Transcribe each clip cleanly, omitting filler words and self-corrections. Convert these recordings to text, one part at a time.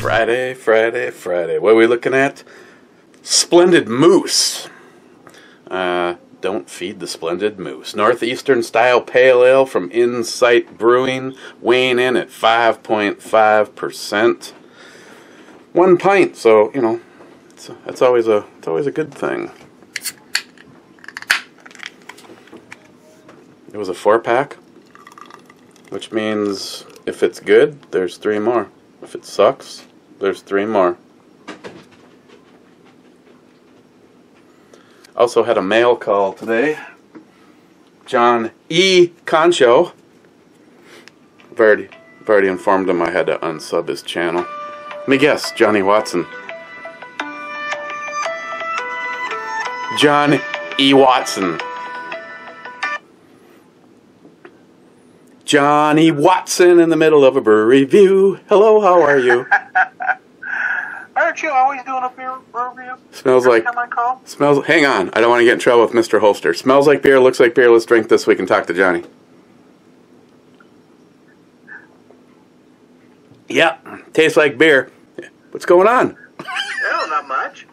Friday, Friday, Friday. What are we looking at? Splendid Moose. Don't feed the Splendid Moose. Northeastern style pale ale from Insight Brewing, weighing in at 5.5%. 1 pint, so you know, it's always a good thing. It was a 4-pack, which means if it's good, there's 3 more. If it sucks, there's 3 more. Also had a mail call today. John E. Concho. I've already informed him I had to unsub his channel. Let me guess, Johnny Watson. John E. Watson. Johnny Watson in the middle of a brew review. Hello, how are you? Aren't you always doing a beer review? Smells like. Smells. Hang on, I don't want to get in trouble with Mr. Holster. Smells like beer, looks like beer. Let's drink this. We can talk to Johnny. Yep, tastes like beer. What's going on? No, not much.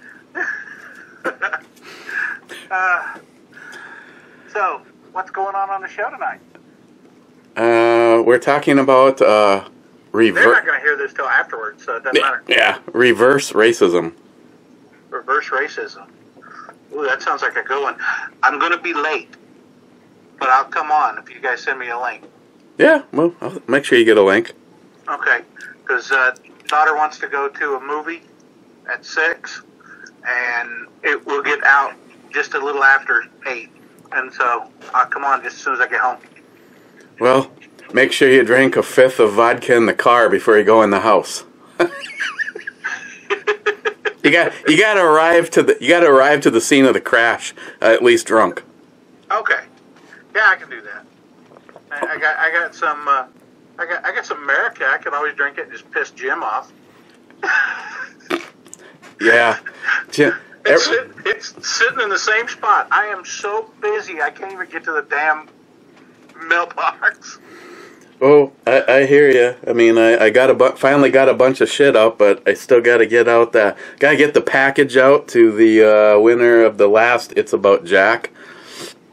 So, what's going on the show tonight? We're talking about They're not going to hear this till afterwards, so it doesn't matter. Yeah, reverse racism. Reverse racism. Ooh, that sounds like a good one. I'm going to be late, but I'll come on if you guys send me a link. Yeah, well, I'll make sure you get a link. Okay, because daughter wants to go to a movie at 6, and it will get out just a little after 8, and so I'll come on just as soon as I get home. Well, make sure you drink a 5th of vodka in the car before you go in the house. you got to arrive to the scene of the crash at least drunk. Okay, yeah, I can do that. I got some America. I can always drink it and just piss Jim off. Yeah, Jim. It's sitting in the same spot. I am so busy I can't even get to the damn mailbox. Oh, I hear you. I mean, I finally got a bunch of shit out, but I still got to get out gotta get the package out to the winner of the last It's About Jack.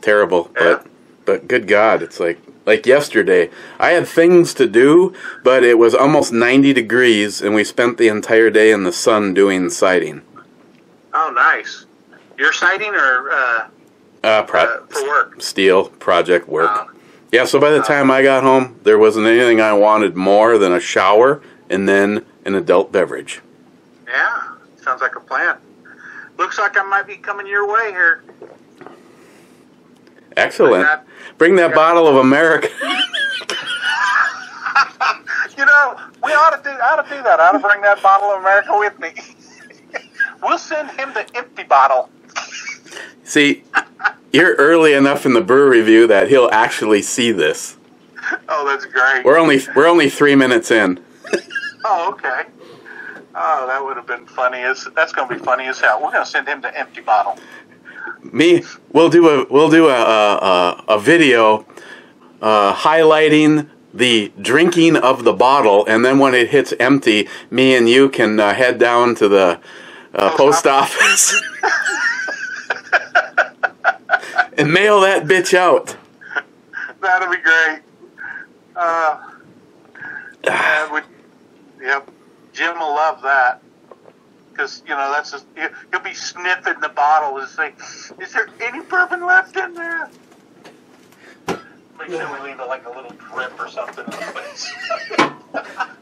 Terrible, yeah. but good God, it's like yesterday. I had things to do, but it was almost 90 degrees, and we spent the entire day in the sun doing siding. Oh, nice. You're siding or for work? Steel project work. Yeah, so by the time I got home, there wasn't anything I wanted more than a shower and then an adult beverage. Yeah, sounds like a plan. Looks like I might be coming your way here. Excellent. Bring that bottle of America. You know, I ought to do that. I ought to bring that bottle of America with me. We'll send him the empty bottle. See, you're early enough in the brew review that he'll actually see this. Oh, that's great. We're only 3 minutes in. Oh, okay. Oh, that would have been funny. That's going to be funny as hell. We're going to send him the empty bottle. We'll do a video highlighting the drinking of the bottle, and then when it hits empty, me and you can head down to the post office. And mail that bitch out. That'll be great. Yep. Jim will love that. Because, you know, that's just, he'll be sniffing the bottle and say, is there any bourbon left in there? Make sure we leave like a little drip or something in the place.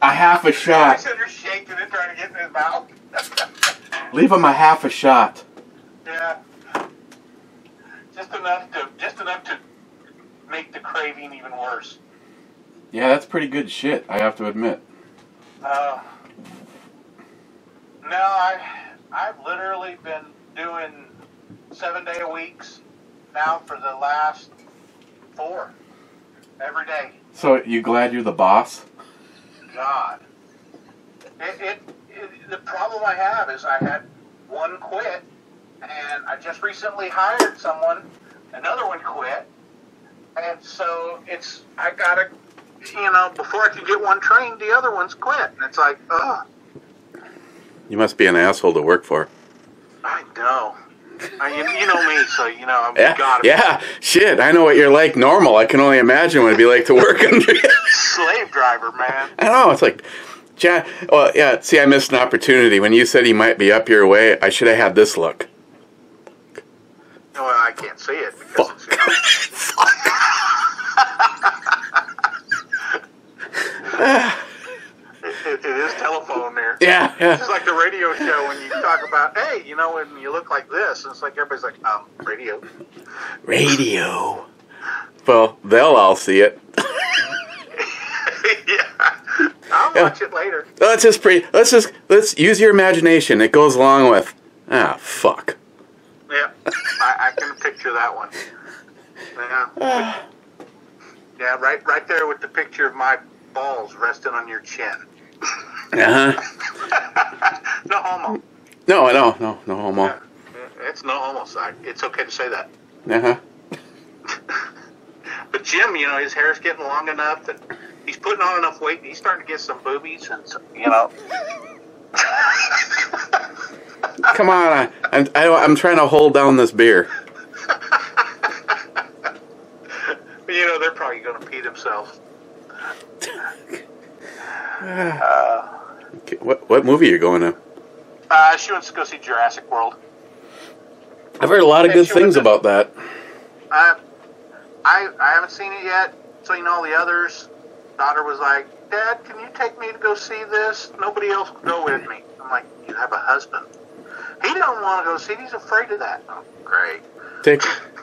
A half a shot. I said you're shaking it, trying to get in his mouth. Leave him a half a shot. Yeah. Just enough to make the craving even worse. Yeah, that's pretty good shit, I have to admit. No, I've literally been doing 7-day weeks now for the last 4 every day. So you glad you're the boss? God, the problem I have is I had one quit, and I just recently hired someone. Another one quit, and so I gotta, before I can get one trained, the other one's quit. And it's like, ugh. You must be an asshole to work for. I know. You know me, so you know I'm Yeah, shit. I know what you're like normal. I can only imagine what it'd be like to work under you. Slave driver, man. I know. It's like, well, yeah. See, I missed an opportunity when you said he might be up your way. I should have had this look. Well, I can't see it because it's, you know. It is telephone there. Yeah. It's like the radio show when you talk about, hey, you know, when you look like this, and it's like everybody's like, radio. Radio. Well, they'll all see it. Yeah. I'll watch it later. Let's use your imagination. It goes along with, fuck. Yeah, I can picture that one. Yeah, right there with the picture of my balls resting on your chin. No homo. No homo. Yeah, it's no homo side. It's okay to say that. But Jim, you know, his hair's getting long enough that he's putting on enough weight. And he's starting to get some boobies, and you know. Come on, I'm trying to hold down this beer. You know, they're probably going to pee themselves. What movie are you going to? She wants to go see Jurassic World. I've heard a lot of good things about that. I haven't seen it yet, so you know the others. Daughter was like, Dad, can you take me to go see this? Nobody else will go with me. I'm like, you have a husband. He don't want to go see it. He's afraid of that. Oh, great.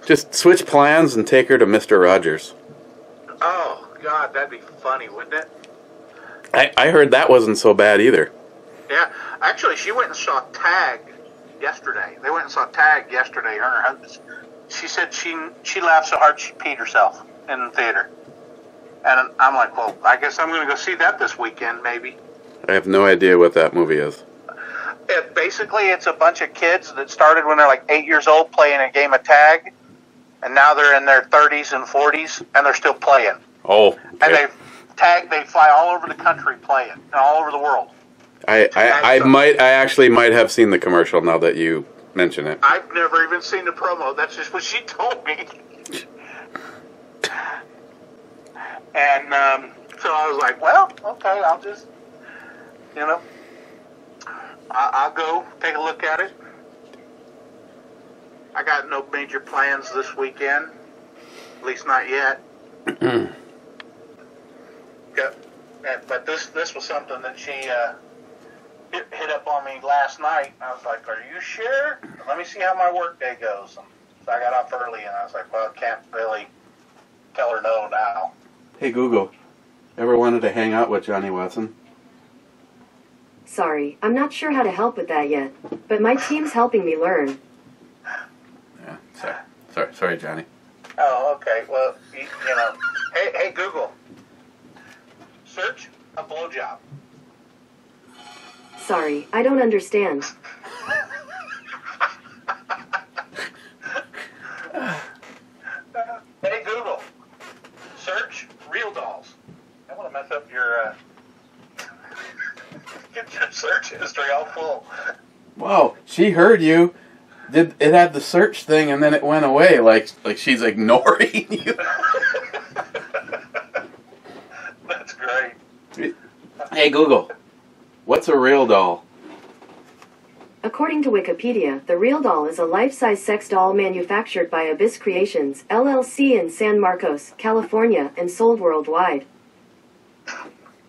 Just switch plans and take her to Mr. Rogers. Oh, God, that'd be funny, wouldn't it? I heard that wasn't so bad either. Yeah, actually, she went and saw Tag yesterday. They went and saw Tag yesterday, her and her husband. She said she laughed so hard she peed herself in the theater. And I'm like, well, I guess I'm going to go see that this weekend, maybe. I have no idea what that movie is. Basically, it's a bunch of kids that started when they're like 8 years old playing a game of tag, and now they're in their 30s and 40s, and they're still playing. Oh. Okay. And they fly all over the country playing, and all over the world. I actually might have seen the commercial now that you mention it. I've never even seen the promo. That's just what she told me. And so I was like, well, okay, I'll just, you know, I'll go take a look at it. I got no major plans this weekend, at least not yet. But this was something that she hit up on me last night. I was like, are you sure? Let me see how my work day goes. And so I got up early, and I was like, well, I can't really tell her no now. Hey, Google, ever wanted to hang out with Johnny Watson? Sorry, I'm not sure how to help with that yet, but my team's helping me learn. Yeah, sorry, Johnny. Oh, okay. Well, you know, hey, Google, search a blowjob. Sorry, I don't understand. Hey, Google, search real dolls. I want to mess up your get your search history all full. Whoa, she heard you. It had the search thing and then it went away like she's ignoring you. That's great. Hey Google, what's a real doll? According to Wikipedia, the Real Doll is a life-size sex doll manufactured by Abyss Creations, LLC in San Marcos, California, and sold worldwide.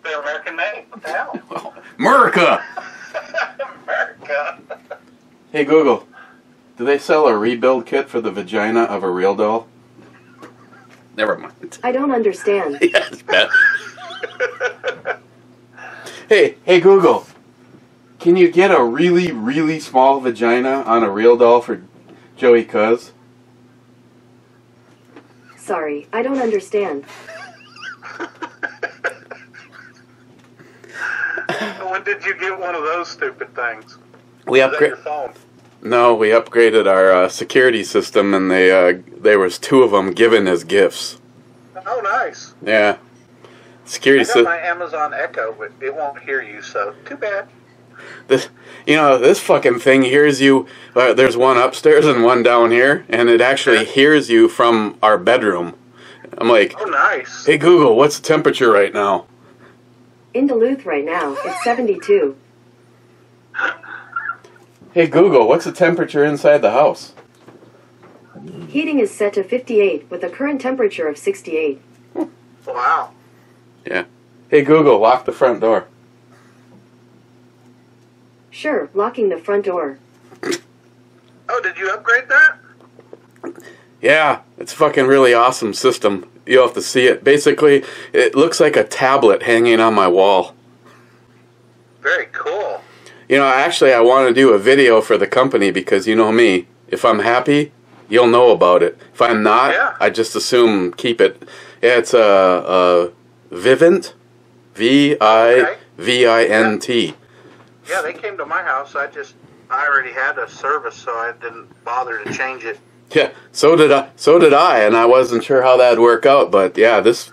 They're American made. What the hell? Well, America! America. Hey Google, do they sell a rebuild kit for the vagina of a real doll? Never mind. I don't understand. Yeah, it's bad. Hey Google, can you get a really, really small vagina on a real doll for Joey Cuz? Sorry, I don't understand. When did you get one of those stupid things? We upgraded your phone. No, we upgraded our security system, and there was 2 of them given as gifts. Oh, nice. Yeah, security I got system. my Amazon Echo, but it won't hear you, so too bad. This fucking thing hears you. There's one upstairs and one down here, and it actually hears you from our bedroom. I'm like, oh, nice. Hey Google, what's the temperature right now? In Duluth right now, it's 72. Hey Google, what's the temperature inside the house? Heating is set to 58 with a current temperature of 68. Wow. Yeah. Hey Google, lock the front door. Sure, locking the front door. Oh, did you upgrade that? Yeah, it's a fucking really awesome system. You'll have to see it. Basically, it looks like a tablet hanging on my wall. Very cool. Actually, I want to do a video for the company because you know me. If I'm happy, you'll know about it. If I'm not, I just assume keep it. Yeah, it's a Vivint, Vivint. Yeah, they came to my house. I already had a service, so I didn't bother to change it. Yeah, so did I, and I wasn't sure how that'd work out. But yeah, this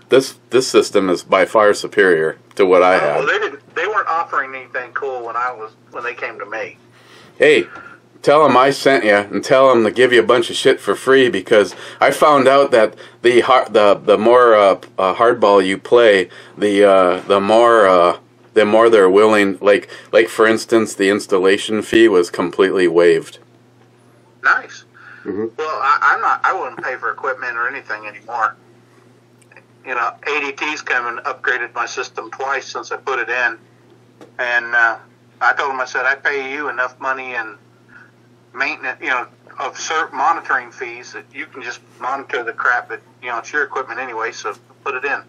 system is by far superior to what I had. Well, they weren't offering anything cool when they came to me. Hey, tell them I sent you, and tell them to give you a bunch of shit for free because I found out that the more hardball you play, the more they're willing. Like for instance, the installation fee was completely waived. Nice. Mm-hmm. Well, I wouldn't pay for equipment or anything anymore. ADT's come and upgraded my system twice since I put it in, and I told them, I said, I pay you enough money and maintenance, of monitoring fees that you can just monitor the crap that, it's your equipment anyway, so put it in.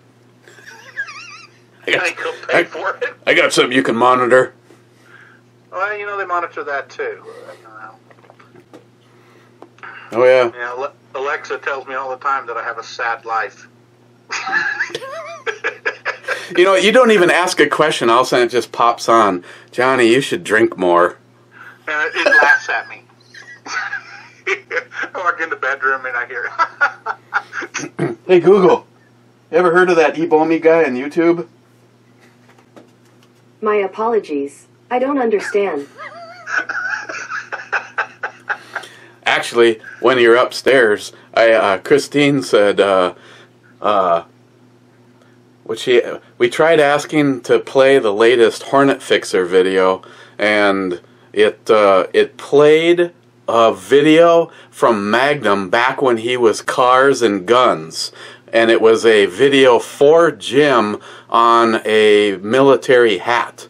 I pay for it. I got something you can monitor. Well, they monitor that too. Oh yeah. Alexa tells me all the time that I have a sad life. You don't even ask a question. All of a sudden it just pops on. Johnny, you should drink more. And it laughs at me. I walk in the bedroom and I hear Hey Google, you ever heard of that Ebomi guy on YouTube? My apologies. I don't understand. Actually, when you're upstairs, Christine said, we tried asking to play the latest Hornet Fixer video, and it played a video from Magnum back when he was Cars and Guns, and it was a video for Jim on a military hat.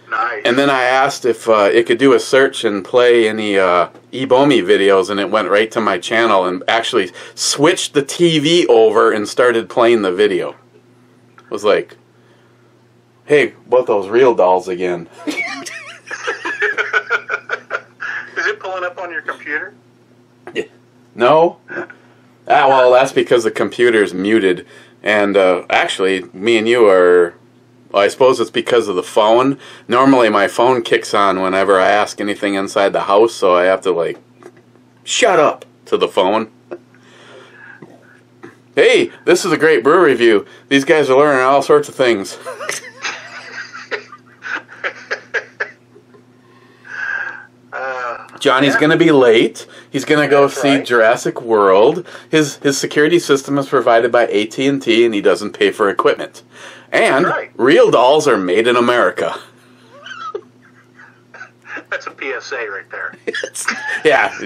Nice. And then I asked if it could do a search and play any Ebomi videos, and it went right to my channel and actually switched the TV over and started playing the video. It was like, hey, what those real dolls again? Is it pulling up on your computer? No. Well, that's because the computer's muted. And actually, me and you are... Well, I suppose it's because of the phone. Normally my phone kicks on whenever I ask anything inside the house, so I have to, shut up to the phone. Hey, this is a great brew review. These guys are learning all sorts of things. Johnny's going to be late. He's going to go see Jurassic World. His security system is provided by AT&T, and he doesn't pay for equipment. And real dolls are made in America. That's a PSA right there. Yeah.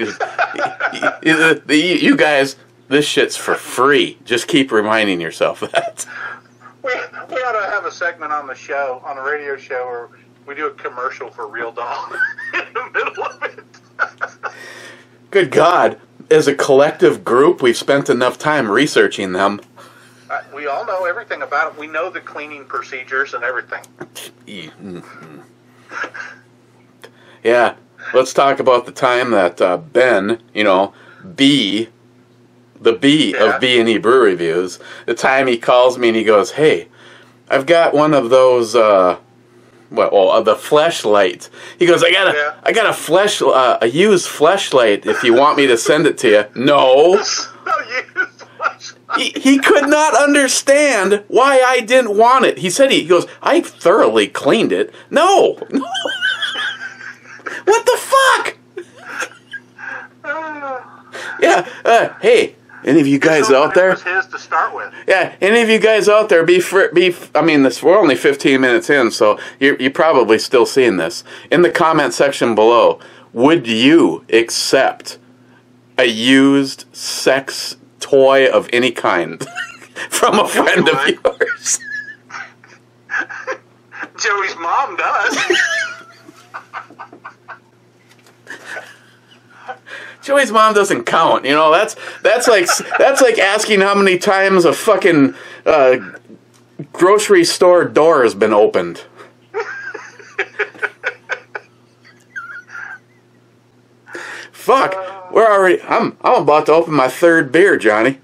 You guys, this shit's for free. Just keep reminding yourself that. We ought to have a segment on the show, on a radio show, where we do a commercial for Real Doll in the middle of it. Good God. As a collective group, we've spent enough time researching them. We all know everything about it. We know the cleaning procedures and everything. Yeah. Let's talk about the time that Ben, B, the B of B&E Brew Reviews, the time he calls me and he goes, hey, I've got one of those, the fleshlight. He goes, I got a used fleshlight if you want me to send it to you. No. He could not understand why I didn't want it. He said, he goes, I thoroughly cleaned it. No. What the fuck? Yeah. Hey, any of you guys out there? It was his to start with. Yeah, any of you guys out there, I mean, we're only 15 minutes in, so you're probably still seeing this. In the comment section below, would you accept a used sex toy of any kind from a friend of yours? Joey's mom does. Joey's mom doesn't count. You know, that's like asking how many times a fucking grocery store door has been opened. Fuck, we're already. I'm about to open my third beer, Johnny.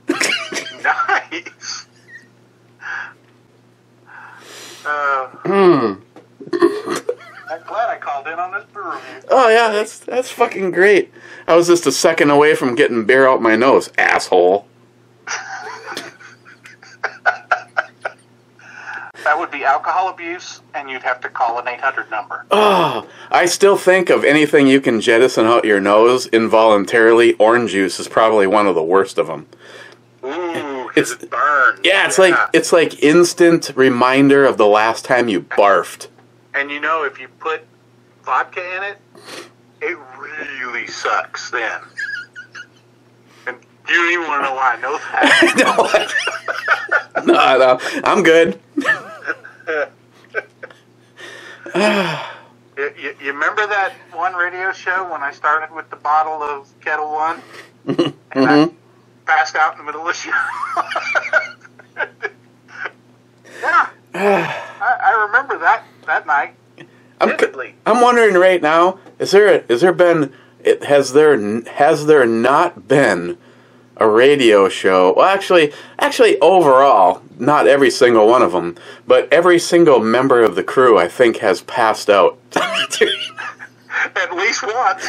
Nice. I'm glad I called in on this brew review. Oh yeah, that's fucking great. I was just a second away from getting beer out my nose, asshole. That would be alcohol abuse, and you'd have to call an 800 number. Oh, I still think of anything you can jettison out your nose involuntarily. Orange juice is probably one of the worst of them. Ooh, it burns. Yeah, it's like instant reminder of the last time you barfed. And you know, if you put vodka in it, it really sucks then. And you don't even want to know why I know that. No, I'm good. You remember that one radio show when I started with the bottle of Kettle One? And I passed out in the middle of the show? Yeah. I remember that night. I'm wondering right now, has there not been a radio show? Well, actually, overall, not every single one of them, but every single member of the crew, I think, has passed out. At least once.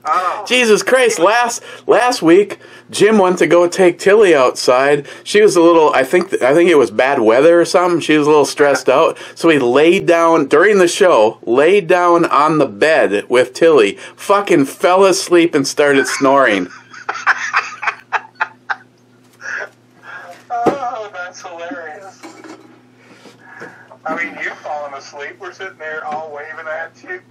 Oh. Jesus Christ! Last week, Jim went to go take Tilly outside. She was a little. I think it was bad weather or something. She was a little stressed out, so he laid down during the show. Laid down on the bed with Tilly. Fucking fell asleep and started snoring. Oh, that's hilarious. I mean, you've fallen asleep. We're sitting there all waving at you.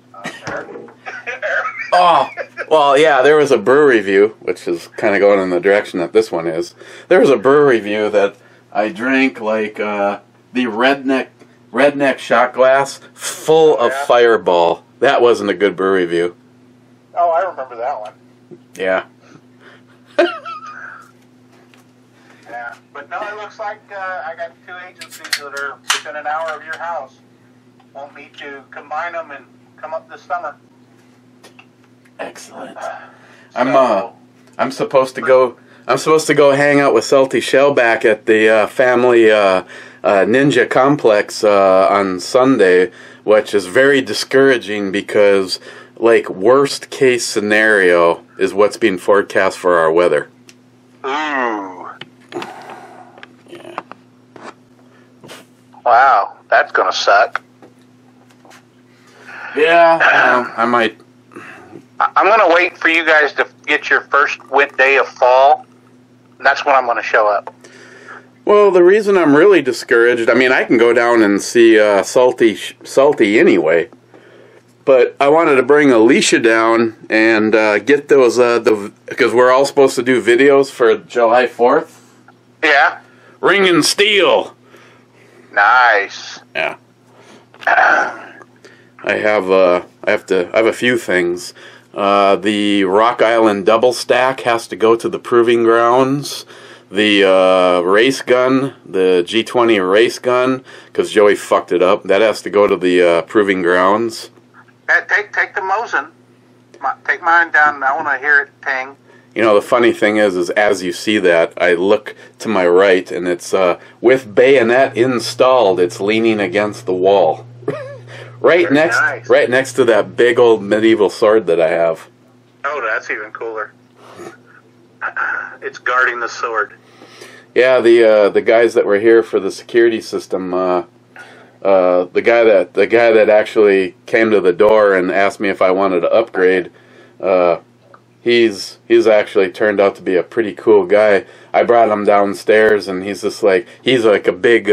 Oh, well, yeah, there was a brew review, which is kind of going in the direction that this one is. There was a brew review that I drank like the redneck shot glass full of Fireball. That wasn't a good brew review. Oh, I remember that one. Yeah. Yeah, but no, it looks like I got two agencies that are within an hour of your house. Want me to combine them and come up this summer. Excellent. I'm supposed to go hang out with Salty Shellback at the family ninja complex on Sunday, which is very discouraging because, like, worst case scenario is what's being forecast for our weather. Ooh. Yeah. Wow, that's gonna suck. Yeah, I might. I'm going to wait for you guys to get your first day of fall. That's when I'm going to show up. Well, the reason I'm really discouraged, I mean, I can go down and see Salty anyway, but I wanted to bring Alicia down and get those, because we're all supposed to do videos for July 4th. Yeah. Ring and Steel. Nice. Yeah. I have a few things. The Rock Island double stack has to go to the proving grounds. The race gun, the G20 race gun, because Joey fucked it up. That has to go to the proving grounds. Take the Mosin. Take mine down. I want to hear it ping. You know, the funny thing is as you see that, I look to my right, and it's with bayonet installed. It's leaning against the wall. Right next to that big old medieval sword that I have. Oh, that's even cooler. It's guarding the sword. Yeah, the guys that were here for the security system the guy that actually came to the door and asked me if I wanted to upgrade, he's actually turned out to be a pretty cool guy. I brought him downstairs, and he's like a big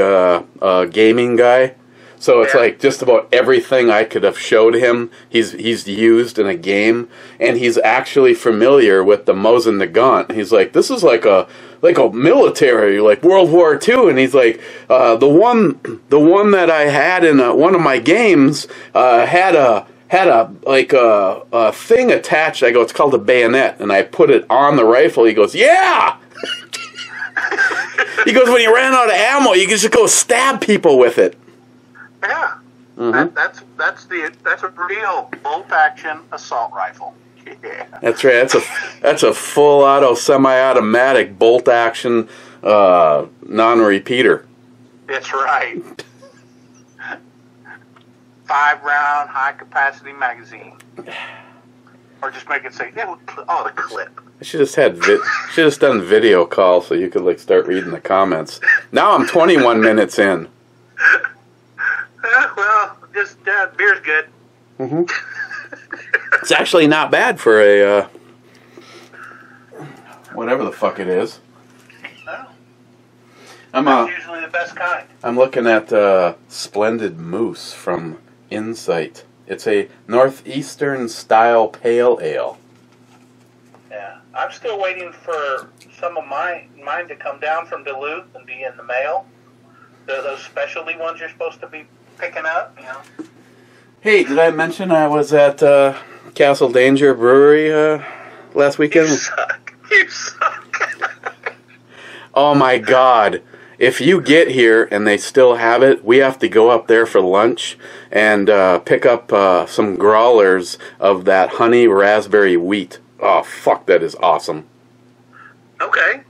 gaming guy. So it's like just about everything I could have showed him, he's used in a game, and he's actually familiar with the Mosin Nagant. He's like, this is like a military, like World War II, and he's like, the one that I had in one of my games had a thing attached. I go, it's called a bayonet, and I put it on the rifle. He goes, yeah. He goes, when you ran out of ammo, you can just go stab people with it. Yeah, that's a real bolt-action assault rifle. Yeah, that's right. That's a full auto, semi-automatic bolt-action non-repeater. That's right. 5-round high-capacity magazine, or just make it say, the clip. I should have done video call so you could like start reading the comments. Now I'm 21 minutes in. Well, just beer's good. Mm-hmm. It's actually not bad for a whatever the fuck it is. No. That's usually the best kind. I'm looking at Splendid Moose from Insight. It's a northeastern style pale ale. Yeah, I'm still waiting for some of mine to come down from Duluth and be in the mail. Those specialty ones you're supposed to be picking up, you know. Hey, did I mention I was at Castle Danger Brewery last weekend? You suck. You suck. Oh my God. If you get here and they still have it, we have to go up there for lunch and pick up some growlers of that honey raspberry wheat. Oh, fuck, that is awesome. Okay.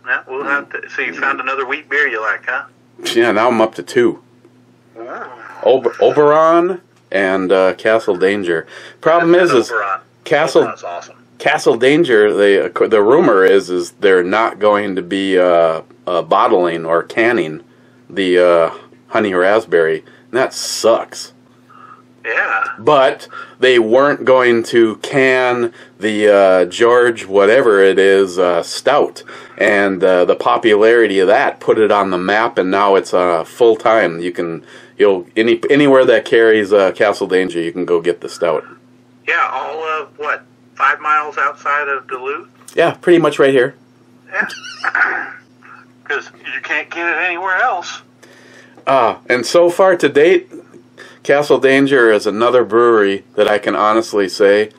Yeah, we'll have to. So you found another wheat beer you like, huh? Yeah, now I'm up to 2. Wow. Oberon and Castle Danger. Problem is Oberon's awesome. Castle Danger, the rumor is they're not going to be bottling or canning the honey raspberry. And that sucks. Yeah. But they weren't going to can the George whatever it is stout, and the popularity of that put it on the map, and now it's full time. Anywhere that carries Castle Danger, you can go get the stout. Yeah, all of 5 miles outside of Duluth? Yeah, pretty much right here. Yeah. Because you can't get it anywhere else. And so far to date, Castle Danger is another brewery that I can honestly say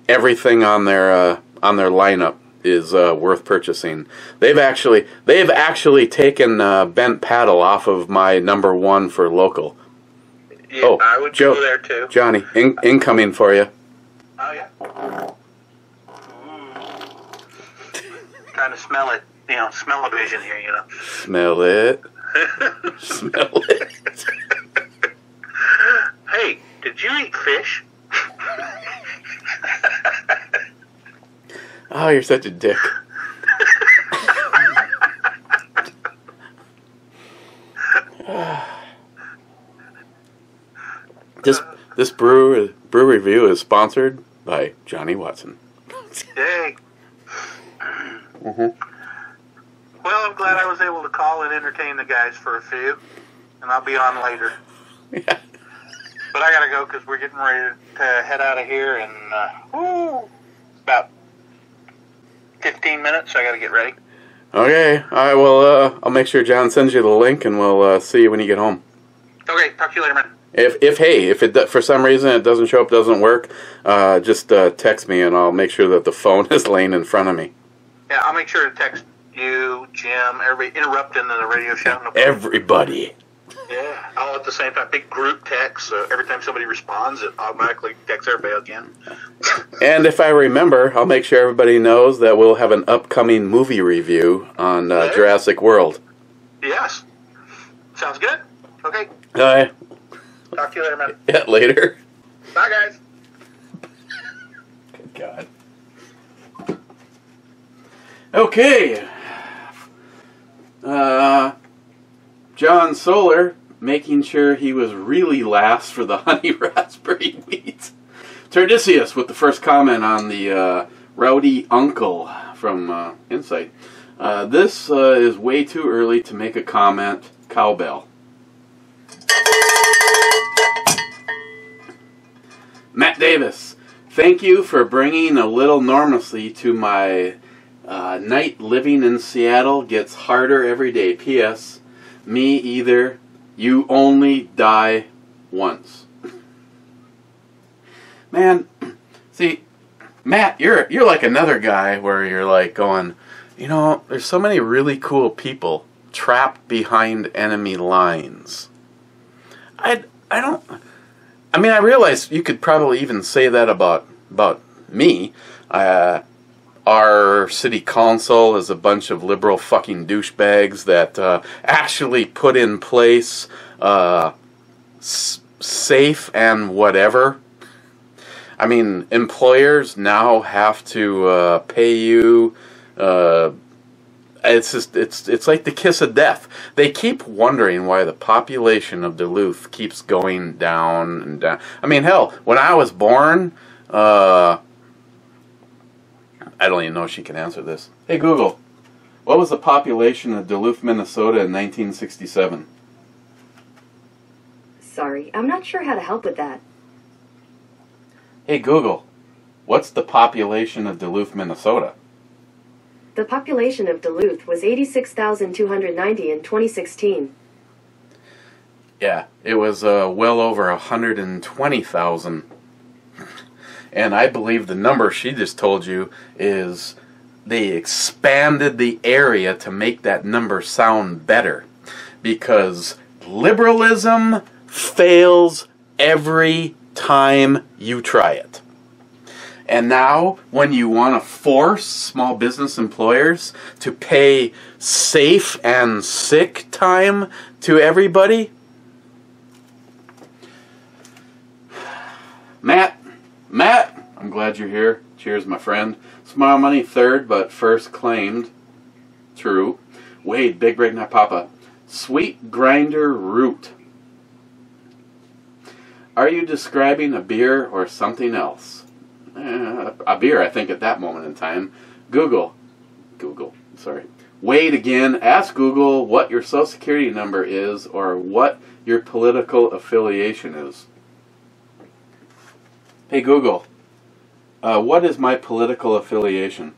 everything on their lineup is worth purchasing. They've actually taken Bent Paddle off of my #1 for local. Yeah, I would go there too. Johnny, incoming for you. Oh yeah. Trying to smell it, smell-o-vision here, Smell it. Smell it. Hey, did you eat fish? Oh, you're such a dick. This brew review is sponsored by Johnny Watson. Yay. Mm-hmm. Well, I'm glad I was able to call and entertain the guys for a few, and I'll be on later. Yeah. But I gotta go because we're getting ready to head out of here in about 15 minutes. So I gotta get ready. Okay, I will. I'll make sure John sends you the link, and we'll see you when you get home. Okay, talk to you later, man. If it for some reason it doesn't show up, doesn't work, just text me, and I'll make sure that the phone is laying in front of me. Yeah, I'll make sure to text you, Jim, everybody interrupting the radio show. No Everybody. Yeah, all at the same time. Big group text, so every time somebody responds, it automatically texts everybody again. And if I remember, I'll make sure everybody knows that we'll have an upcoming movie review on Jurassic World. Yes. Sounds good. Okay. All right. Talk to you later, man. Yeah, later. Bye, guys. Good God. Okay. John Solar, making sure he was really last for the honey raspberry wheat. Turdicius with the first comment on the rowdy uncle from Insight. This is way too early to make a comment. Cowbell. Matt Davis, thank you for bringing a little normalcy to my night living in Seattle. Gets harder every day. P.S. Me either. You only die once. Man, see, Matt, you're like another guy where you're like going, you know, there's so many really cool people trapped behind enemy lines. I mean, I realize you could probably even say that about me. Our city council is a bunch of liberal fucking douchebags that actually put in place safe and whatever. I mean, employers now have to pay you. It's like the kiss of death. They keep wondering why the population of Duluth keeps going down and down. I mean, hell, when I was born, I don't even know if she can answer this. Hey Google, what was the population of Duluth, Minnesota in 1967? Sorry, I'm not sure how to help with that. Hey Google, what's the population of Duluth, Minnesota? The population of Duluth was 86,290 in 2016. Yeah, it was well over 120,000. And I believe the number she just told you is they expanded the area to make that number sound better. Because liberalism fails every time you try it. And now, when you want to force small business employers to pay safe and sick time to everybody, Matt, I'm glad you're here. Cheers, my friend. Smile Money third, but first claimed. True. Wade, Big Break Not Papa. Sweet Grinder Root. Are you describing a beer or something else? A beer, I think, at that moment in time. Google, sorry. Wade again, ask Google what your social security number is or what your political affiliation is. Hey Google, what is my political affiliation?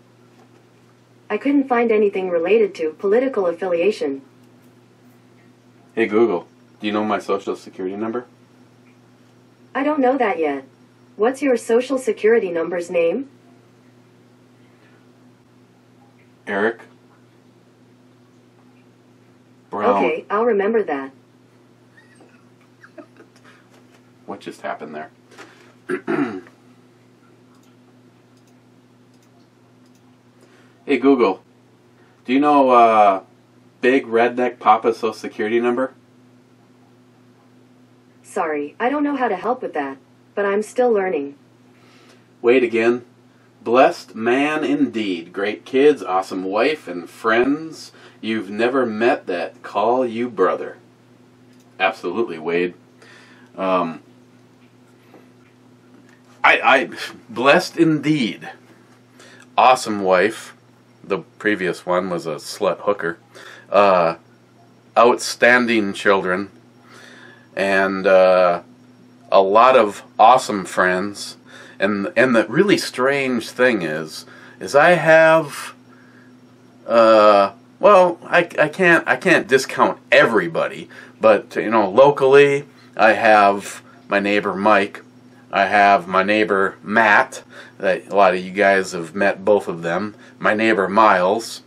I couldn't find anything related to political affiliation. Hey Google, do you know my social security number? I don't know that yet. What's your social security number's name? Eric Brown. Okay, I'll remember that. What just happened there? Hey Google, do you know Big Redneck Papa's social security number? Sorry, I don't know how to help with that, but I'm still learning. Wait again. Blessed man indeed. Great kids, awesome wife, and friends you've never met that call you brother. Absolutely, Wade. I blessed indeed. Awesome wife. The previous one was a slut hooker. Outstanding children. And a lot of awesome friends. And the really strange thing is I have well, I can't discount everybody, but you know, locally I have my neighbor Mike, I have my neighbor Matt, that a lot of you guys have met both of them, my neighbor Miles,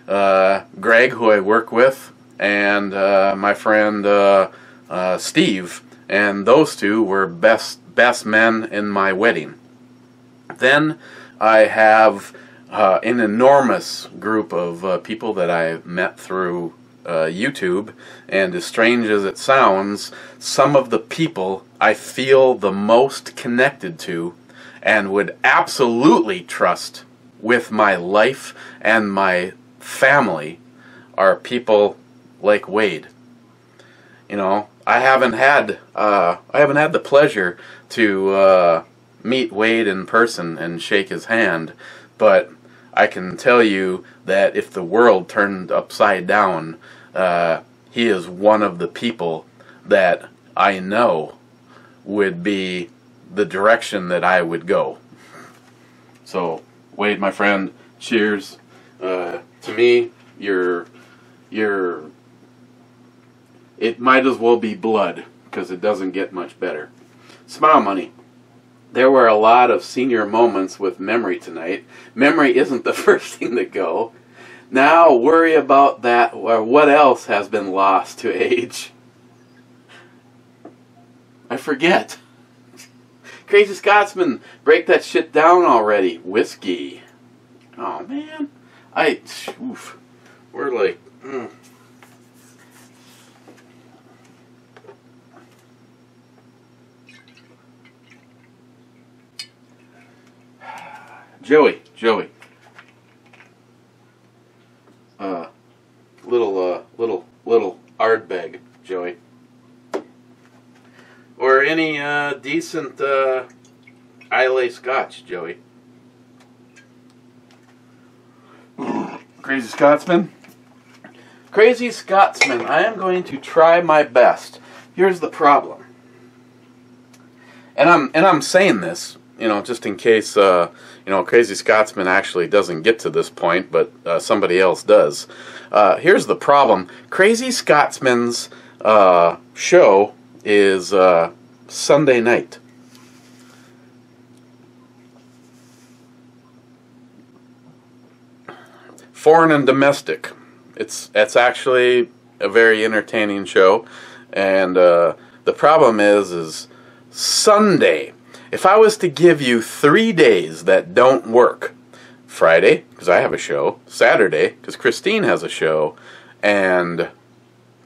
Greg, who I work with, and my friend Steve, and those two were best men in my wedding. Then I have an enormous group of people that I met through YouTube, and as strange as it sounds, some of the people I feel the most connected to and would absolutely trust with my life and my family are people like Wade. you know, I haven't had the pleasure to meet Wade in person and shake his hand, but I can tell you that if the world turned upside down, he is one of the people that I know would be the direction that I would go. So, Wade, my friend, cheers. To me, it might as well be blood, because it doesn't get much better. Smile Money. There were a lot of senior moments with memory tonight. Memory isn't the first thing to go. Now worry about that, or what else has been lost to age. I forget. Crazy Scotsman, break that shit down already. Whiskey. Oh man, we're like, Joey, little Ardbeg, Joey, or any decent Islay Scotch, Joey. Crazy Scotsman. Crazy Scotsman, I am going to try my best. Here's the problem, and I'm saying this, you know, just in case, you know, Crazy Scotsman actually doesn't get to this point, but somebody else does. Here's the problem. Crazy Scotsman's show is Sunday night. Foreign and domestic. It's actually a very entertaining show, and the problem is Sunday. If I was to give you 3 days that don't work, Friday, because I have a show, Saturday, because Christine has a show, and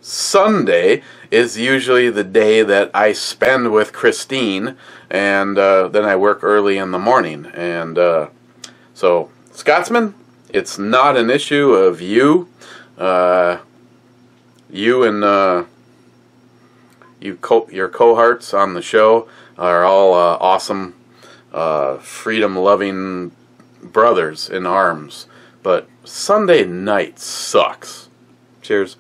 Sunday is usually the day that I spend with Christine, and then I work early in the morning. And so, Scotsman, it's not an issue of you. You and your cohorts on the show are all awesome, freedom-loving brothers in arms. But Sunday night sucks. Cheers.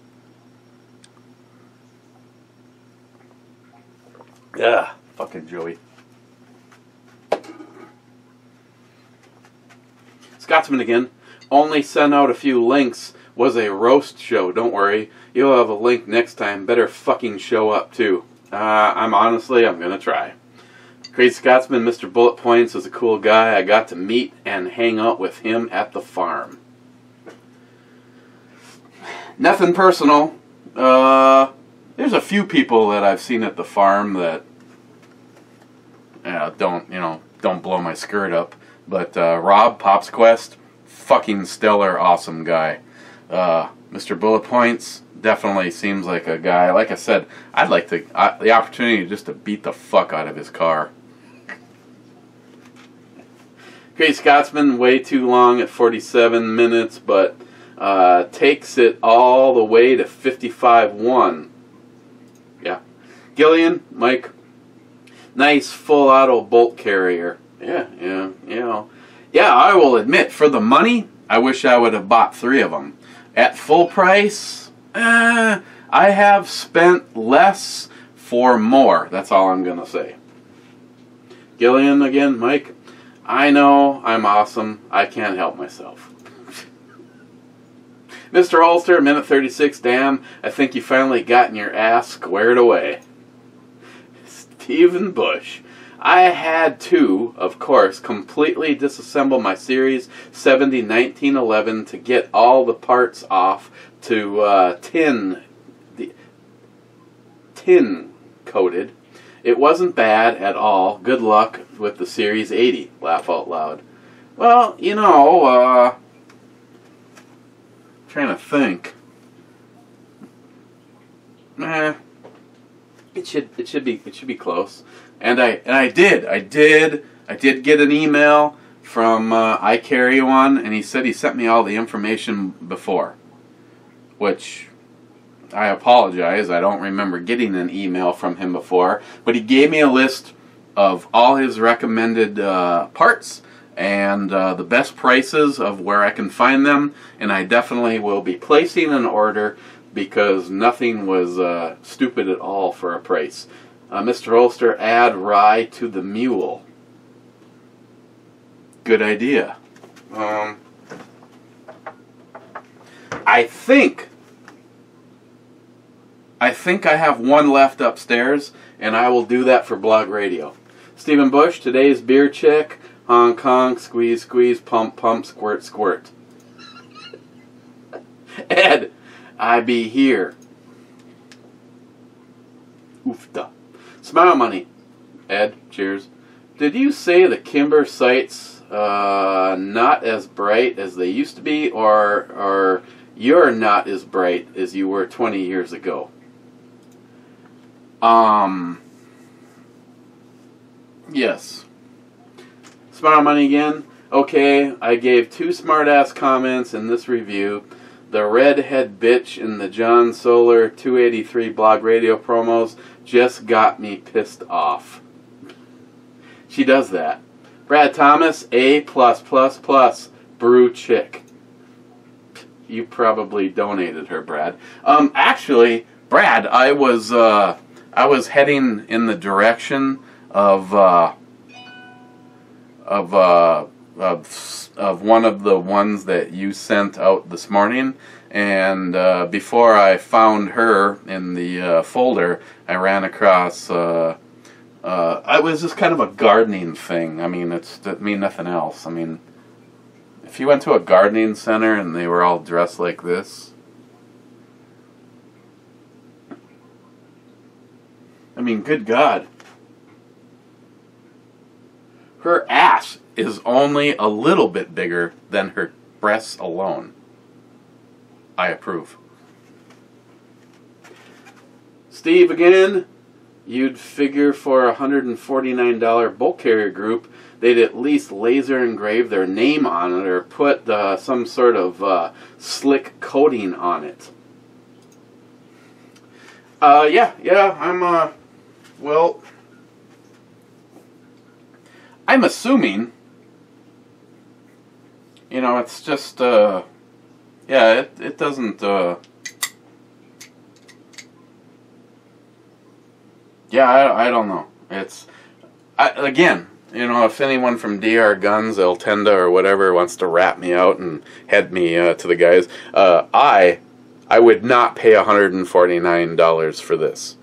Yeah, fucking Joey. Scotsman again. Only sent out a few links. Was a roast show. Don't worry. You'll have a link next time. Better fucking show up too. I'm gonna try. Crazy Scotsman, Mr. Bullet Points is a cool guy. I got to meet and hang out with him at the farm. Nothing personal. There's a few people that I've seen at the farm that don't blow my skirt up. But Rob, Pop's Quest, fucking stellar, awesome guy. Mr. Bullet Points definitely seems like a guy. Like I said, I'd like the opportunity just to beat the fuck out of his car. Crazy Scotsman, way too long at 47 minutes, but takes it all the way to 55.1. Yeah. Gillian, Mike, nice full auto bolt carrier. Yeah, I will admit, for the money, I wish I would have bought 3 of them. At full price, I have spent less for more. That's all I'm going to say. Gillian again, Mike, I know I'm awesome. I can't help myself. Mr. Ulster, minute 36, damn, I think you finally gotten your ass squared away. Stephen Bush, I had to, of course, completely disassemble my Series 70 1911 to get all the parts off to tin coated. It wasn't bad at all. Good luck with the Series 80. Laugh out loud. Well, trying to think. It should be close. And I did get an email from iCarry1, and he said he sent me all the information before, which I apologize. I don't remember getting an email from him before, but he gave me a list of all his recommended parts and the best prices of where I can find them, and I definitely will be placing an order because nothing was stupid at all for a price. Mr. Holster, add rye to the mule. Good idea. I think I have one left upstairs, and I will do that for Blog Radio. Stephen Bush, today's beer check. Hong Kong, squeeze, squeeze, pump, pump, squirt, squirt. Ed, I be here. Oofta. Smile money. Ed, cheers. Did you say the Kimber sights not as bright as they used to be, or you're not as bright as you were 20 years ago? Yes. Smart money again. Okay, I gave 2 smart-ass comments in this review. The redhead bitch in the John Solar 283 blog radio promos just got me pissed off. She does that. Brad Thomas, A+++, brew chick. You probably donated her, Brad. Actually, Brad, I was heading in the direction of one of the ones that you sent out this morning, and before I found her in the folder, I ran across. It was just kind of a gardening thing. I mean, it mean nothing else. I mean, if you went to a gardening center and they were all dressed like this, I mean, good God. Her ass is only a little bit bigger than her breasts alone. I approve. Steve again, you'd figure for a $149 bulk carrier group, they'd at least laser engrave their name on it or put some sort of slick coating on it. I'm assuming, it's just, it doesn't, I don't know. Again, if anyone from DR Guns, El Tenda, or whatever wants to rat me out and head me to the guys, I would not pay $149 for this.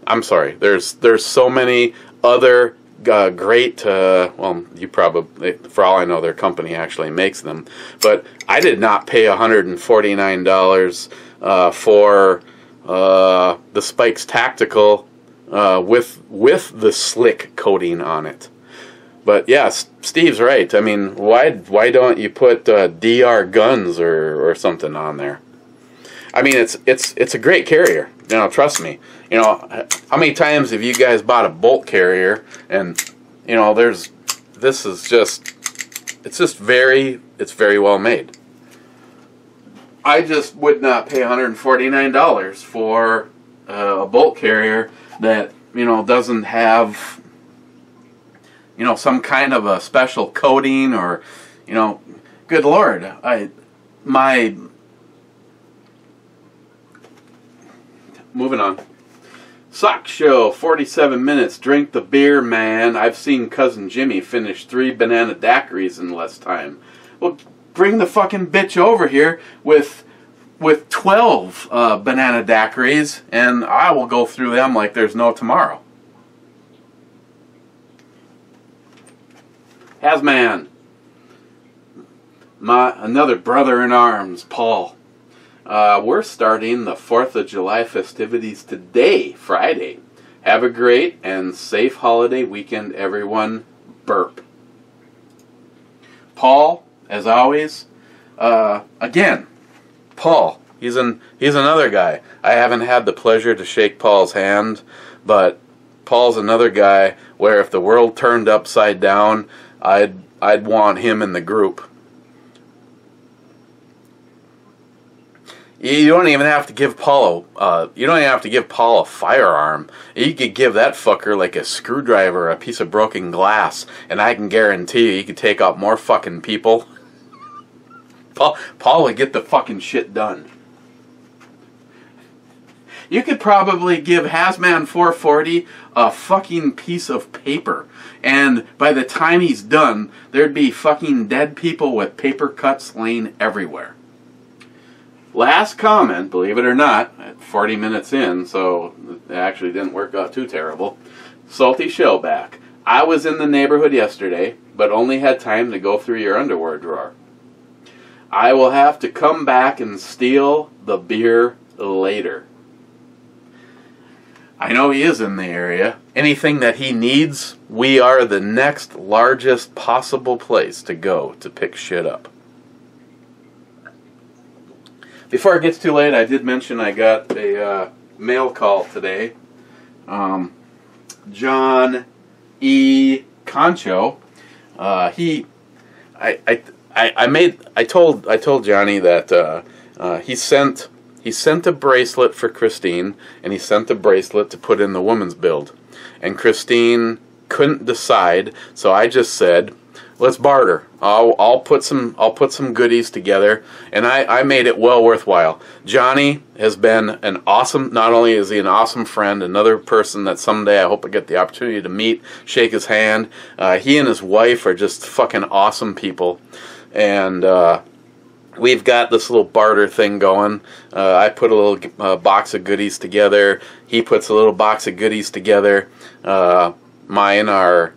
I'm sorry. There's so many other great, you probably, for all I know, their company actually makes them, but I did not pay $149 for the Spikes Tactical with the slick coating on it. But yeah, Steve's right. I mean, why don't you put DR Guns or something on there? I mean, it's a great carrier. Trust me. How many times have you guys bought a bolt carrier and it's very well made. I just would not pay $149 for a bolt carrier that doesn't have some kind of a special coating or good Lord, moving on. Sock Show, 47 minutes. Drink the beer, man. I've seen Cousin Jimmy finish 3 banana daiquiris in less time. Well, bring the fucking bitch over here with 12 banana daiquiris, and I will go through them like there's no tomorrow. Hazman. Another brother in arms, Paul. We're starting the 4th of July festivities today, Friday. Have a great and safe holiday weekend, everyone. Burp. Paul, as always, again, Paul, he's another guy. I haven't had the pleasure to shake Paul's hand, but Paul's another guy where if the world turned upside down, I'd want him in the group. You don't even have to give Paul a firearm. You could give that fucker like a screwdriver, a piece of broken glass, and I can guarantee you could take out more fucking people. Paul would get the fucking shit done. You could probably give Hazman 440 a fucking piece of paper, and by the time he's done, there'd be fucking dead people with paper cuts laying everywhere. Last comment, believe it or not, at 40 minutes in, so it actually didn't work out too terrible. Salty Shellback. I was in the neighborhood yesterday, but only had time to go through your underwear drawer. I will have to come back and steal the beer later. I know he is in the area. Anything that he needs, we are the next largest possible place to go to pick shit up. Before it gets too late, I did mention I got a mail call today. John E. Concho. I told Johnny that he sent a bracelet for Christine, and he sent a bracelet to put in the woman's build. And Christine couldn't decide, so I just said, let's barter. I'll put some goodies together, and I made it well worthwhile. Johnny has been an awesome. Not only is he an awesome friend, another person that someday I hope I get the opportunity to meet, shake his hand. He and his wife are just fucking awesome people, and we've got this little barter thing going. I put a little box of goodies together. He puts a little box of goodies together. Mine are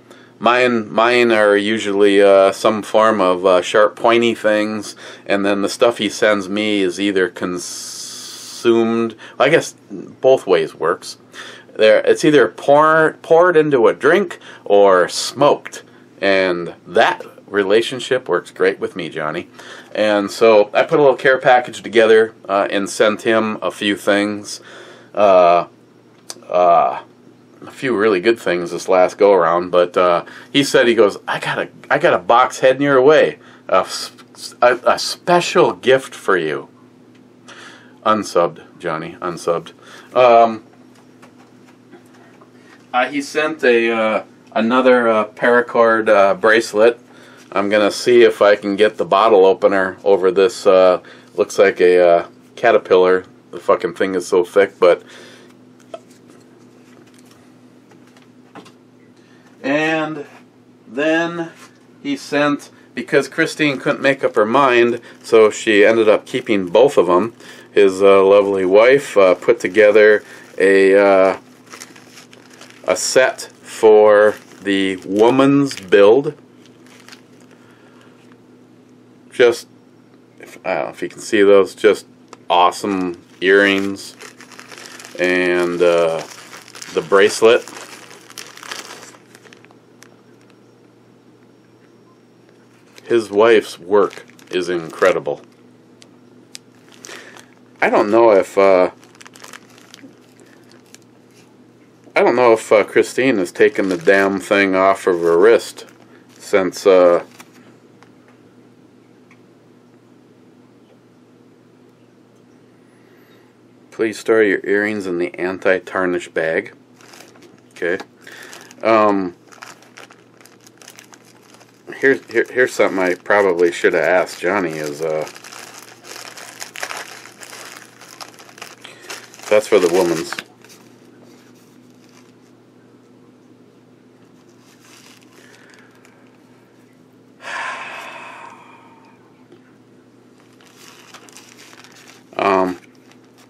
usually some form of sharp, pointy things, and then the stuff he sends me is either consumed. I guess both ways works. It's either poured into a drink or smoked, and that relationship works great with me, Johnny. And so I put a little care package together and sent him a few things. A few really good things this last go around, but he said, he goes, I got a box heading your way, a special gift for you. Unsubbed, Johnny, unsubbed. He sent another paracord bracelet. I'm gonna see if I can get the bottle opener over this. Looks like a caterpillar. The fucking thing is so thick, but. And then he sent, because Christine couldn't make up her mind, so she ended up keeping both of them. His lovely wife put together a set for the woman's build. Just, I don't know if you can see those, just awesome earrings and the bracelet. His wife's work is incredible. I don't know if Christine has taken the damn thing off of her wrist since please store your earrings in the anti-tarnish bag. Okay. Here's something I probably should have asked Johnny is that's for the woman's.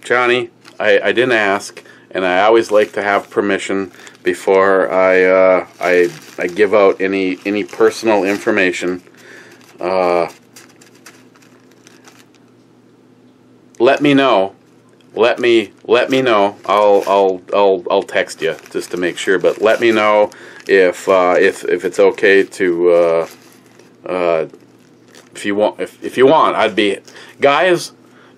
Johnny, I didn't ask, and I always like to have permission before I give out any personal information. Let me know. Let me know. I'll text you just to make sure. But let me know if it's okay to if you want. I'd be, guys.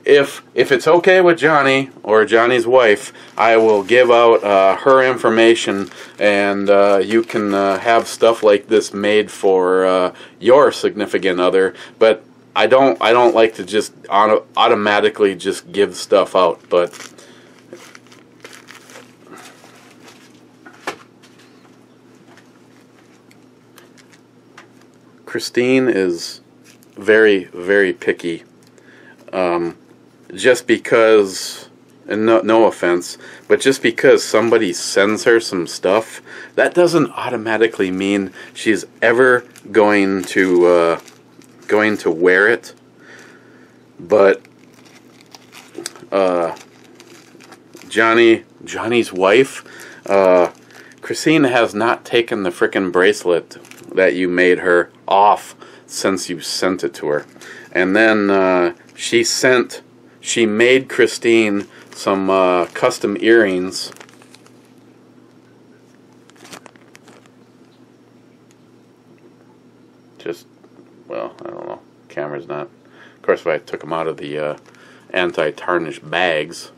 If it's okay with Johnny or Johnny's wife, I will give out her information, and you can have stuff like this made for your significant other. But I don't like to just automatically just give stuff out, but Christine is very, very picky. Just because, and no offense, but just because somebody sends her some stuff, that doesn't automatically mean she's ever going to wear it. But Johnny's wife, Christine has not taken the frickin' bracelet that you made her off since you sent it to her. And then she made Christine some custom earrings. Just, well, I don't know. Camera's not. Of course, if I took them out of the anti-tarnish bags.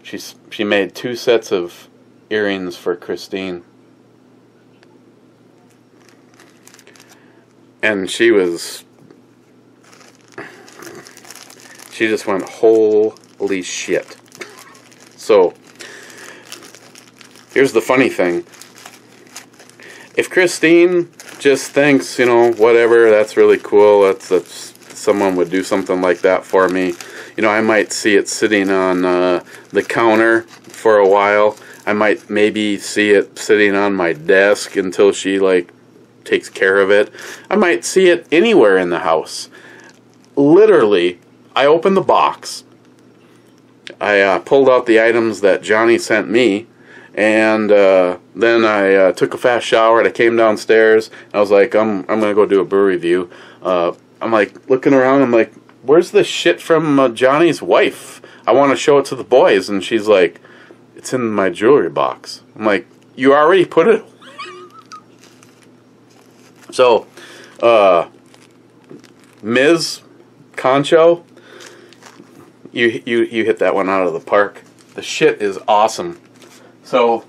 She made 2 sets of earrings for Christine. And she just went, holy shit. So, here's the funny thing. If Christine just thinks, you know, whatever, that's really cool, that's someone would do something like that for me, you know, I might see it sitting on the counter for a while. I might maybe see it sitting on my desk until she, like, takes care of it. I might see it anywhere in the house. Literally, I opened the box. I pulled out the items that Johnny sent me, and then I took a fast shower, and I came downstairs, and I was like, I'm going to go do a brew review. I'm like, looking around, I'm like, where's the shit from Johnny's wife? I want to show it to the boys, and she's like, it's in my jewelry box. I'm like, you already put it? So, Ms. Concho, you hit that one out of the park. The shit is awesome. So,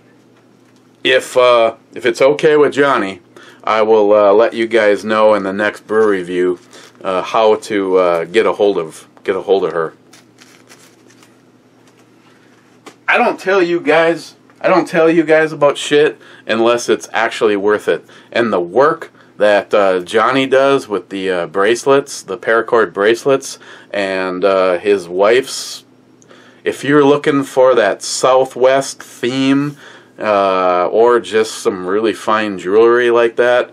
if it's okay with Johnny, I will let you guys know in the next brew review how to get a hold of her. I don't tell you guys about shit unless it's actually worth it. And the work that Johnny does with the bracelets, the paracord bracelets, and his wife's, if you're looking for that Southwest theme, or just some really fine jewelry like that,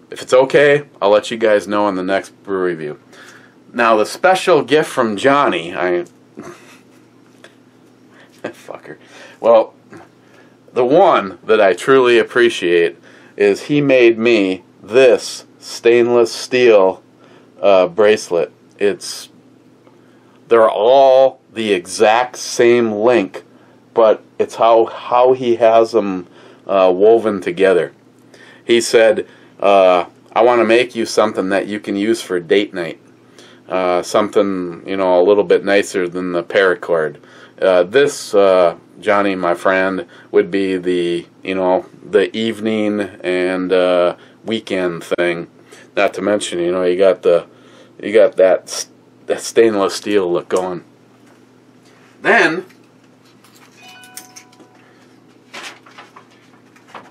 if it's okay, I'll let you guys know in the next brew review. Now, the special gift from Johnny, fucker. Well, the one that I truly appreciate is he made me this stainless steel bracelet. They're all the exact same link, but it's how he has them woven together. He said, I want to make you something that you can use for date night. Something, you know, a little bit nicer than the paracord. This, Johnny, my friend, would be the, you know, the evening and weekend thing. Not to mention, you know, you got that stainless steel look going. Then,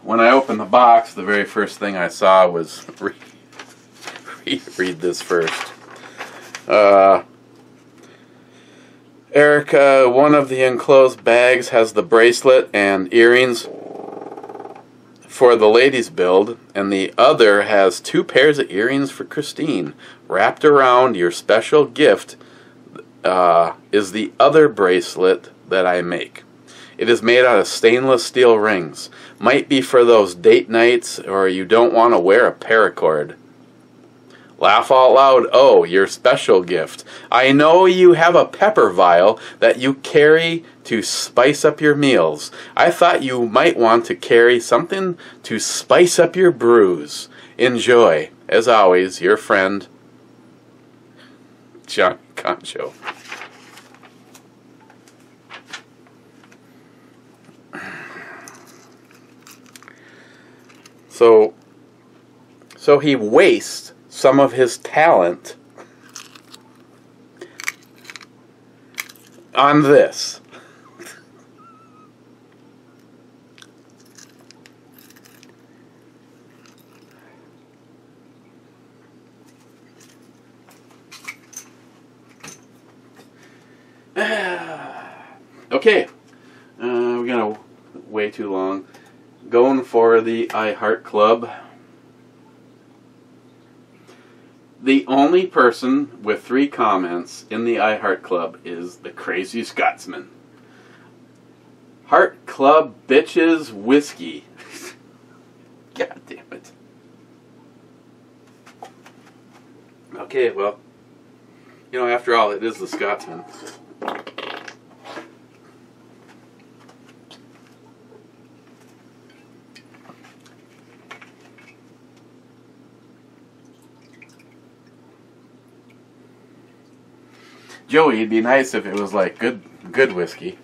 when I opened the box, the very first thing I saw was read this first. Erica, one of the enclosed bags has the bracelet and earrings for the ladies' build, and the other has 2 pairs of earrings for Christine. Wrapped around your special gift is the other bracelet that I make. It is made out of stainless steel rings. Might be for those date nights or you don't want to wear a paracord. Laugh out loud. Oh, your special gift. I know you have a pepper vial that you carry to spice up your meals. I thought you might want to carry something to spice up your brews. Enjoy. As always, your friend, Johnny Concho. So he wastes some of his talent on this. Okay, we got way too long. Going for the I Heart Club. The only person with 3 comments in the I Heart Club is the Crazy Scotsman. Heart Club bitches whiskey. God damn it. Okay, well, you know, after all, it is the Scotsman. Joey, it'd be nice if it was like good whiskey.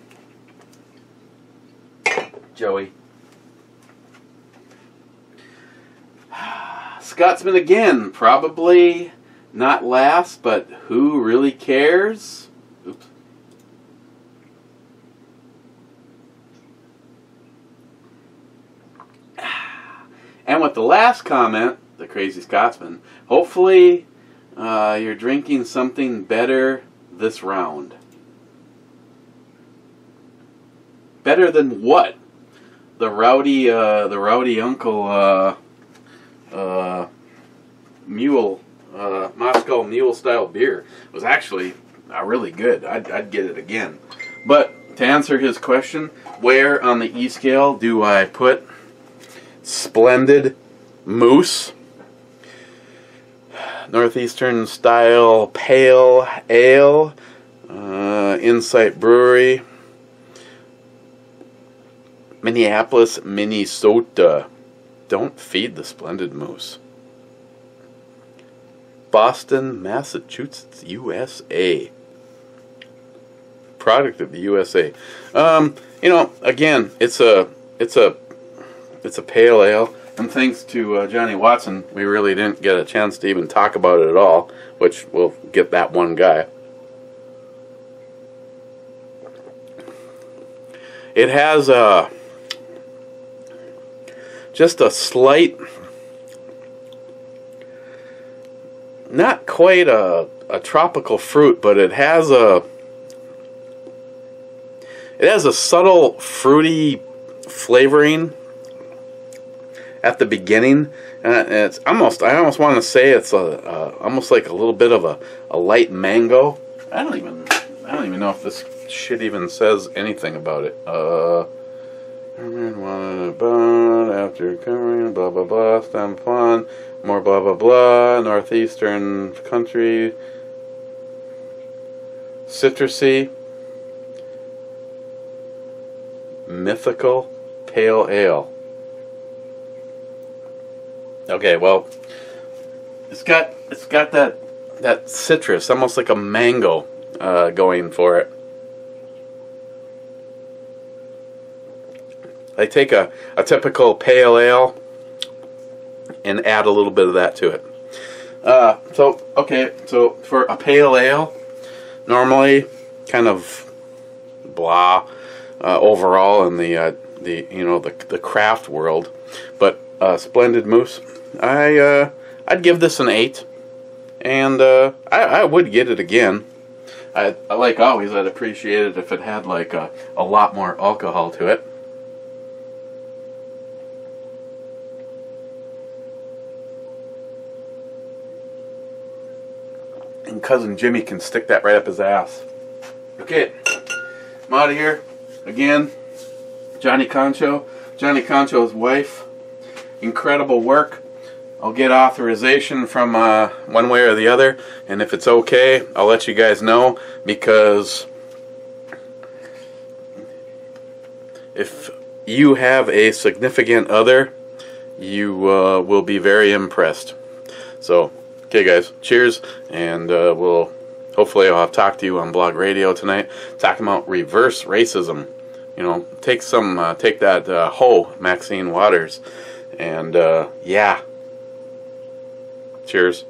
Joey. Scotsman again, probably not last, but who really cares? Oops. And with the last comment, the Crazy Scotsman, hopefully you're drinking something better this round. Better than what? The rowdy uncle mule, Moscow Mule style beer was actually really good. I'd get it again. But to answer his question, where on the E scale do I put Splendid Moose Northeastern style pale ale, Insight Brewery, Minneapolis, Minnesota. Don't feed the Splendid Moose. Boston, Massachusetts, USA. Product of the USA. You know, again, it's a pale ale. And thanks to Johnny Watson, we really didn't get a chance to even talk about it at all, which we'll get that one guy. It has just a slight, not quite a tropical fruit, but it has a subtle fruity flavoring at the beginning, and it's almost, I almost want to say it's almost like a little bit of a light mango. I don't even know if this shit even says anything about it. After covering blah blah blah, stem pond, more blah blah blah, northeastern country, citrusy, mythical pale ale. Okay, well, it's got that citrus, almost like a mango, going for it. I take a typical pale ale and add a little bit of that to it. So for a pale ale, normally kind of blah overall in the craft world, but Splendid Moose, I'd give this an 8, and I would get it again. I like always, I'd appreciate it if it had like a lot more alcohol to it. And Cousin Jimmy can stick that right up his ass. Okay, I'm out of here. Again, Johnny Concho's wife. Incredible work. I'll get authorization from one way or the other, and if it's okay, I'll let you guys know, because if you have a significant other, you will be very impressed. So, okay guys, cheers, and hopefully I'll have talked to you on Blog Radio tonight, talking about reverse racism. You know, take that hoe, Maxine Waters, and yeah. Cheers.